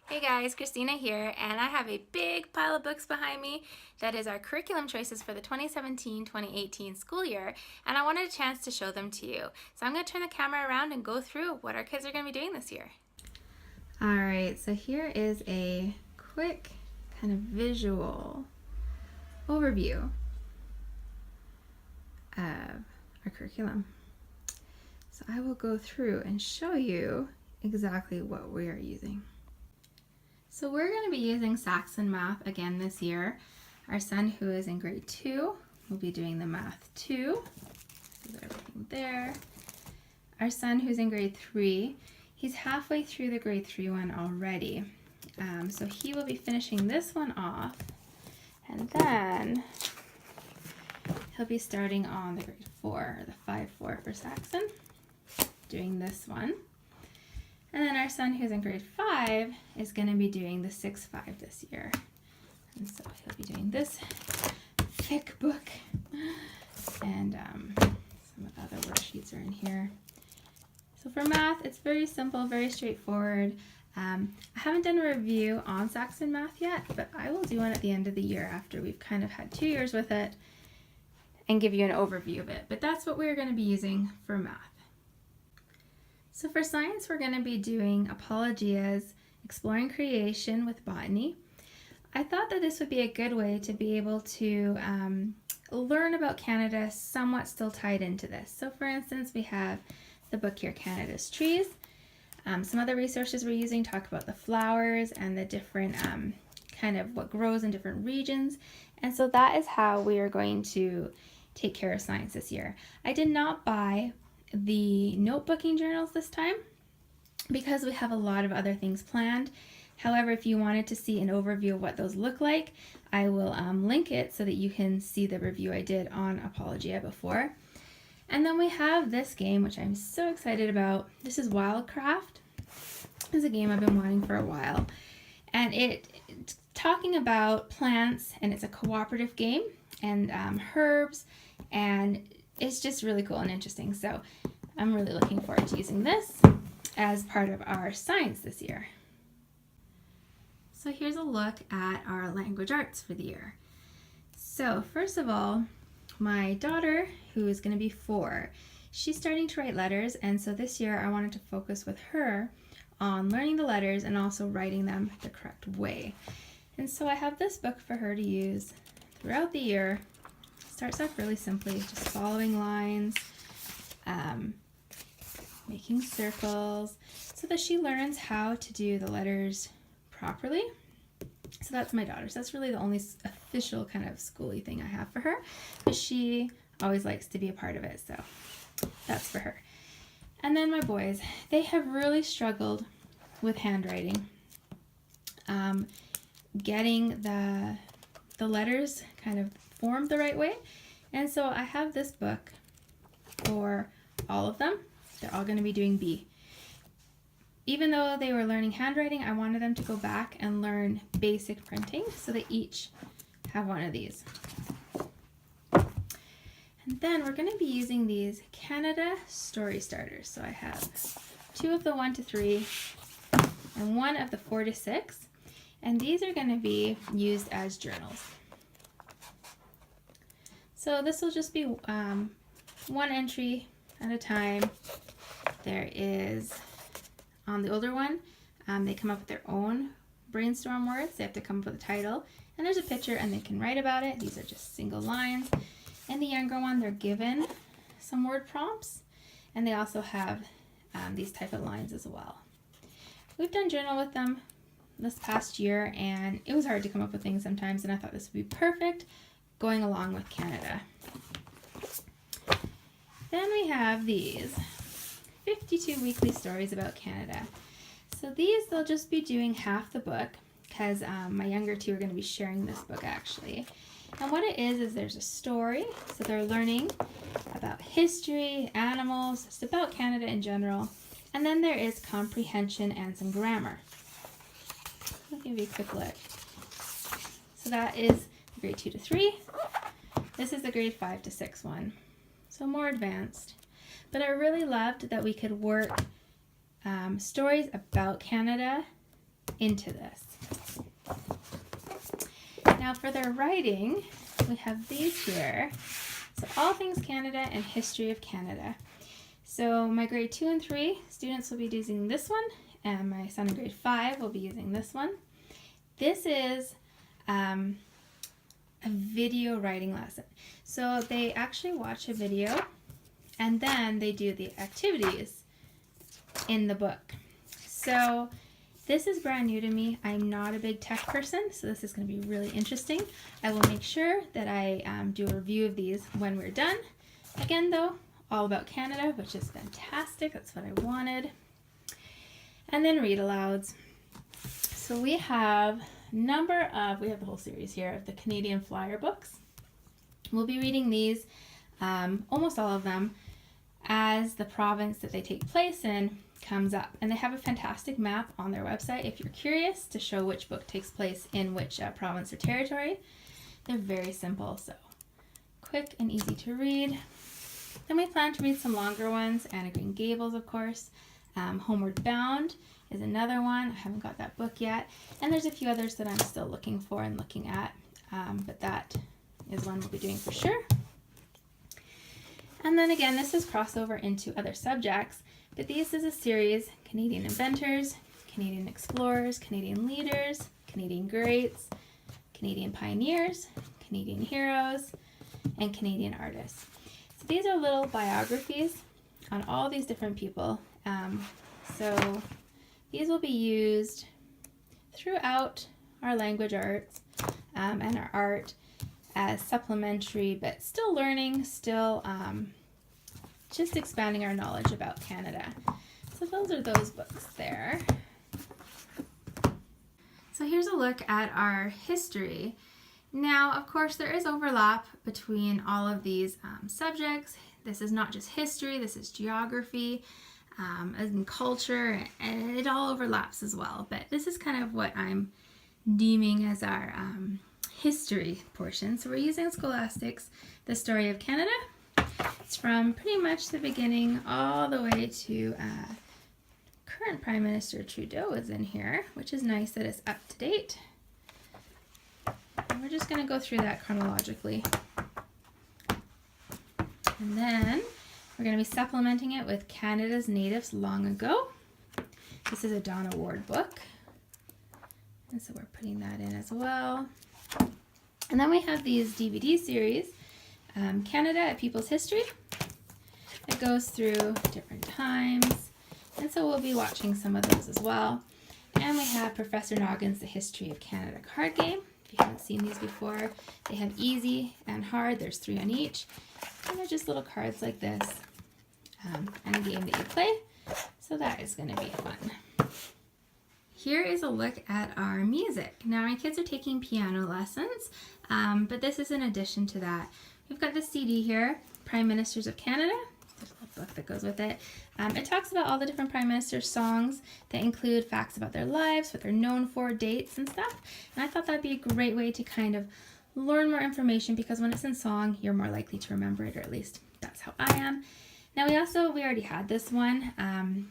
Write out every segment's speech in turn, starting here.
Hey guys, Christina here, and I have a big pile of books behind me that is our curriculum choices for the 2017-2018 school year, and I wanted a chance to show them to you. So I'm going to turn the camera around and go through what our kids are going to be doing this year. Alright, so here is a quick kind of visual overview of our curriculum. So I will go through and show you exactly what we are using. So we're going to be using Saxon Math again this year. Our son, who is in grade 2, will be doing the Math 2. So everything there. Our son, who's in grade 3, he's halfway through the grade 3 one already. So he will be finishing this one off, and then he'll be starting on the grade 4, the 5-4 for Saxon, doing this one. And then our son, who's in grade 5, is going to be doing the 6-5 this year. And so he'll be doing this thick book. And some of the other worksheets are in here. So for math, it's very simple, very straightforward. I haven't done a review on Saxon Math yet, but I will do one at the end of the year after we've kind of had 2 years with it and give you an overview of it. But that's what we're going to be using for math. So for science, we're going to be doing Apologia's Exploring Creation with Botany. I thought that this would be a good way to be able to learn about Canada somewhat still tied into this. So for instance, we have the book here, Canada's Trees. Some other resources we're using talk about the flowers and the different kind of what grows in different regions. And so that is how we are going to take care of science this year. I did not buy the notebooking journals this time because we have a lot of other things planned. However, if you wanted to see an overview of what those look like, I will link it so that you can see the review I did on Apologia before. And then we have this game, which I'm so excited about. This is Wildcraft. It's a game I've been wanting for a while. And it's talking about plants, and it's a cooperative game, and herbs, and it's just really cool and interesting. So I'm really looking forward to using this as part of our science this year. So here's a look at our language arts for the year. So first of all, my daughter, who is going to be 4, she's starting to write letters, and so this year I wanted to focus with her on learning the letters and also writing them the correct way. And so I have this book for her to use throughout the year. Starts off really simply, just following lines, making circles, so that she learns how to do the letters properly. So that's my daughter. So that's really the only official kind of schooly thing I have for her, but she always likes to be a part of it, so that's for her. And then my boys, they have really struggled with handwriting, getting the letters kind of formed the right way. And so I have this book for all of them. They're all going to be doing B. Even though they were learning handwriting, I wanted them to go back and learn basic printing, so they each have one of these. And then we're going to be using these Canada Story Starters. So I have 2 of the 1 to 3 and 1 of the 4 to 6. And these are going to be used as journals. So this will just be 1 entry at a time. There is, on the older one, they come up with their own brainstorm words. They have to come up with a title. And there's a picture and they can write about it. These are just single lines. And the younger one, they're given some word prompts. And they also have these type of lines as well. We've done journal with them this past year, and it was hard to come up with things sometimes, and I thought this would be perfect going along with Canada. Then we have these 52 weekly stories about Canada. So these, they'll just be doing half the book, because my younger 2 are going to be sharing this book actually. And what it is there's a story, so they're learning about history, animals, just about Canada in general. And then there is comprehension and some grammar. I'll give you a quick look. So that is the grade 2 to 3. This is the grade 5 to 6 one. So more advanced. But I really loved that we could work stories about Canada into this. Now for their writing, we have these here. So all things Canada and history of Canada. So my grade 2 and 3 students will be using this one, and my son in grade 5 will be using this one. This is a video writing lesson. So they actually watch a video and then they do the activities in the book. So this is brand new to me. I'm not a big tech person, so this is going to be really interesting. I will make sure that I do a review of these when we're done. Again though, all about Canada, which is fantastic. That's what I wanted. And then read alouds. So we have we have the whole series here of the Canadian Flyer books. We'll be reading these, almost all of them, as the province that they take place in comes up. And they have a fantastic map on their website if you're curious to show which book takes place in which province or territory. They're very simple, so quick and easy to read. Then we plan to read some longer ones. Anne of Green Gables, of course. Homeward Bound is another one. I haven't got that book yet. And there's a few others that I'm still looking for and looking at. But that is one we'll be doing for sure. And then again, this is crossover into other subjects. But this is a series: Canadian Inventors, Canadian Explorers, Canadian Leaders, Canadian Greats, Canadian Pioneers, Canadian Heroes, and Canadian Artists. So these are little biographies on all these different people. So these will be used throughout our language arts and our art as supplementary, but still learning, still just expanding our knowledge about Canada. So those are those books there. So here's a look at our history. Now, of course, there is overlap between all of these subjects. This is not just history, this is geography and culture, and it all overlaps as well. But this is kind of what I'm deeming as our history portion. So we're using Scholastic's The Story of Canada. It's from pretty much the beginning all the way to current Prime Minister Trudeau is in here, which is nice that it's up to date. And we're just going to go through that chronologically. And then we're going to be supplementing it with Canada's Natives Long Ago. This is a Donna Ward book. And so we're putting that in as well. And then we have these DVD series, Canada, A People's History. It goes through different times. And so we'll be watching some of those as well. And we have Professor Noggin's The History of Canada card game. If you haven't seen these before, they have easy and hard. There's 3 on each. And they're just little cards like this and a game that you play. So that is going to be fun. Here is a look at our music. Now my kids are taking piano lessons, but this is in addition to that. We've got the CD here, Prime Ministers of Canada. There's a little book that goes with it. It talks about all the different Prime Minister's songs that include facts about their lives, what they're known for, dates and stuff. And I thought that'd be a great way to kind of learn more information, because when it's in song, you're more likely to remember it, or at least that's how I am. Now we already had this one.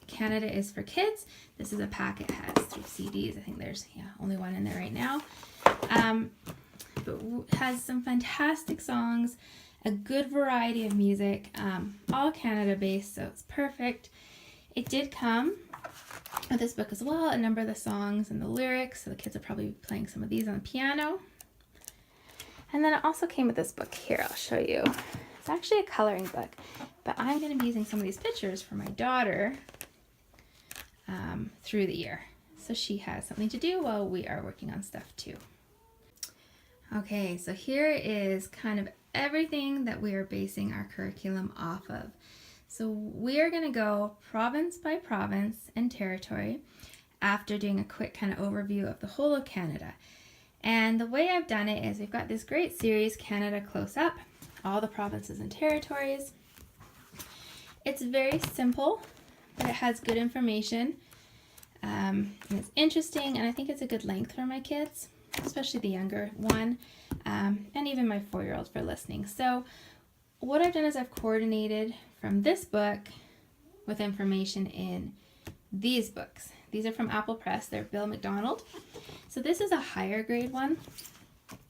Canada is for Kids. This is a pack. It has 3 CDs. I think there's only one in there right now. But it has some fantastic songs, a good variety of music, all Canada based, so it's perfect. It did come with this book as well, a number of the songs and the lyrics, so the kids will probably be playing some of these on the piano. And then it also came with this book here. I'll show you. It's actually a coloring book, but I'm going to be using some of these pictures for my daughter through the year. So she has something to do while we are working on stuff too. Okay, so here is kind of everything that we are basing our curriculum off of. So we are going to go province by province and territory after doing a quick kind of overview of the whole of Canada. And the way I've done it is we've got this great series, Canada Close Up, all the provinces and territories. It's very simple, but it has good information. And it's interesting, and I think it's a good length for my kids, especially the younger one, and even my 4-year-old for listening. So what I've done is I've coordinated from this book with information in these books. These are from Apple Press. They're Bill McDonald. So this is a higher grade one.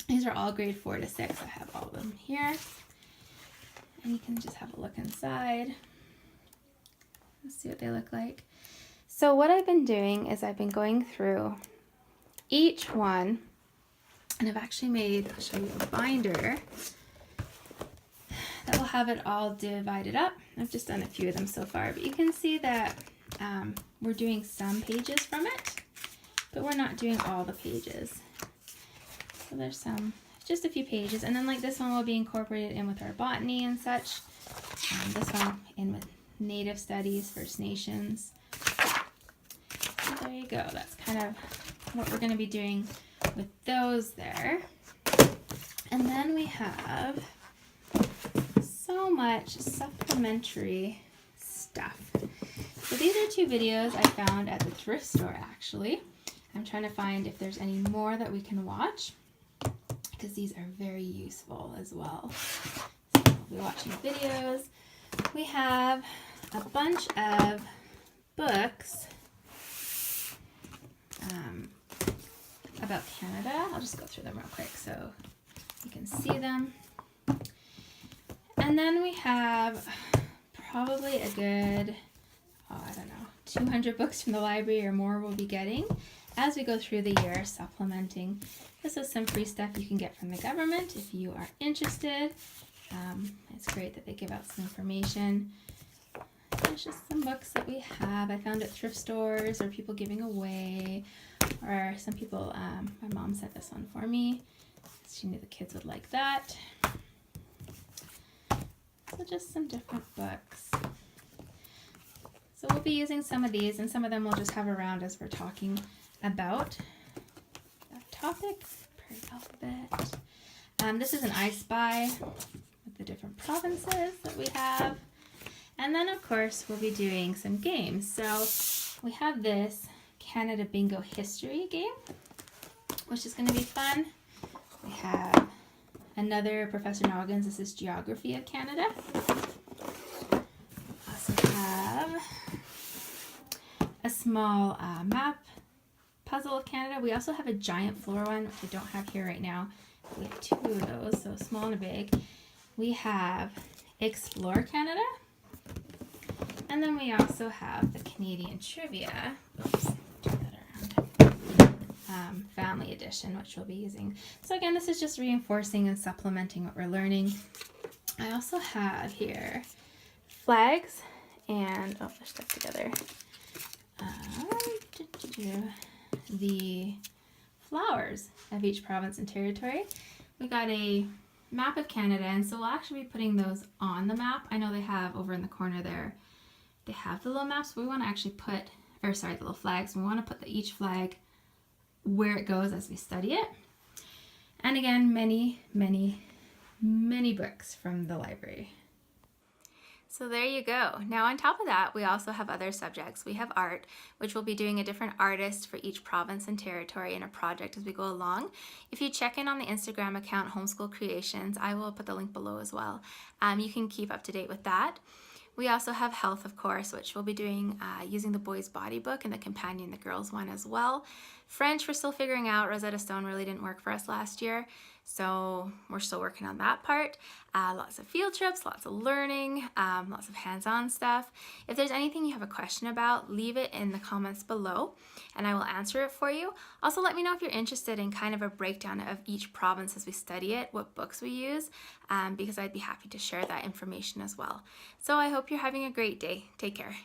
These are all grade 4 to 6. I have all of them here. And you can just have a look inside. Let's see what they look like. So what I've been doing is I've been going through each one, and I've actually made, I'll show you a binder that will have it all divided up. I've just done a few of them so far, but you can see that we're doing some pages from it, but we're not doing all the pages. So there's just a few pages, and then like this one will be incorporated in with our botany and such. This one in with Native Studies, First Nations. So there you go. That's kind of what we're going to be doing with those there. And then we have so much supplementary stuff. So these are 2 videos I found at the thrift store actually. I'm trying to find if there's any more that we can watch, because these are very useful as well. So we'll be watching videos. We have a bunch of books about Canada. I'll just go through them real quick so you can see them. And then we have probably a good, I don't know, 200 books from the library or more we'll be getting as we go through the year, supplementing. This is some free stuff you can get from the government if you are interested. It's great that they give out some information. There's just some books that we have. I found at thrift stores or people giving away, or some people, my mom sent this one for me. She knew the kids would like that. So just some different books. So we'll be using some of these, and some of them we'll just have around as we're talking about that topic per alphabet. This is an I Spy with the different provinces that we have. And then of course we'll be doing some games. So we have this Canada Bingo History game, which is going to be fun. We have another Professor Noggins. This is Geography of Canada. We also have a small map puzzle of Canada. We also have a giant floor one, which I don't have here right now. We have 2 of those, so small and big. We have Explore Canada. And then we also have the Canadian Trivia. Oops, turn that around. Family Edition, which we'll be using. So again, this is just reinforcing and supplementing what we're learning. I also have here flags and, oh, they're stuck together. The flowers of each province and territory. We got a map of Canada, and so we'll actually be putting those on the map. I know they have over in the corner there, they have the little maps. We want to actually put, the little flags. We want to put each flag where it goes as we study it. And again, many, many, many books from the library. So there you go. Now on top of that, we also have other subjects. We have art, which we'll be doing a different artist for each province and territory in a project as we go along. If you check in on the Instagram account, Homeschool Creations, I will put the link below as well. You can keep up to date with that. We also have health, of course, which we'll be doing using the boys' body book and the companion, the girls' one as well. French, we're still figuring out. Rosetta Stone really didn't work for us last year, so we're still working on that part. Lots of field trips, lots of learning, lots of hands-on stuff. If there's anything you have a question about, leave it in the comments below and I will answer it for you. Also, let me know if you're interested in kind of a breakdown of each province as we study it, what books we use, because I'd be happy to share that information as well. So I hope you're having a great day. Take care.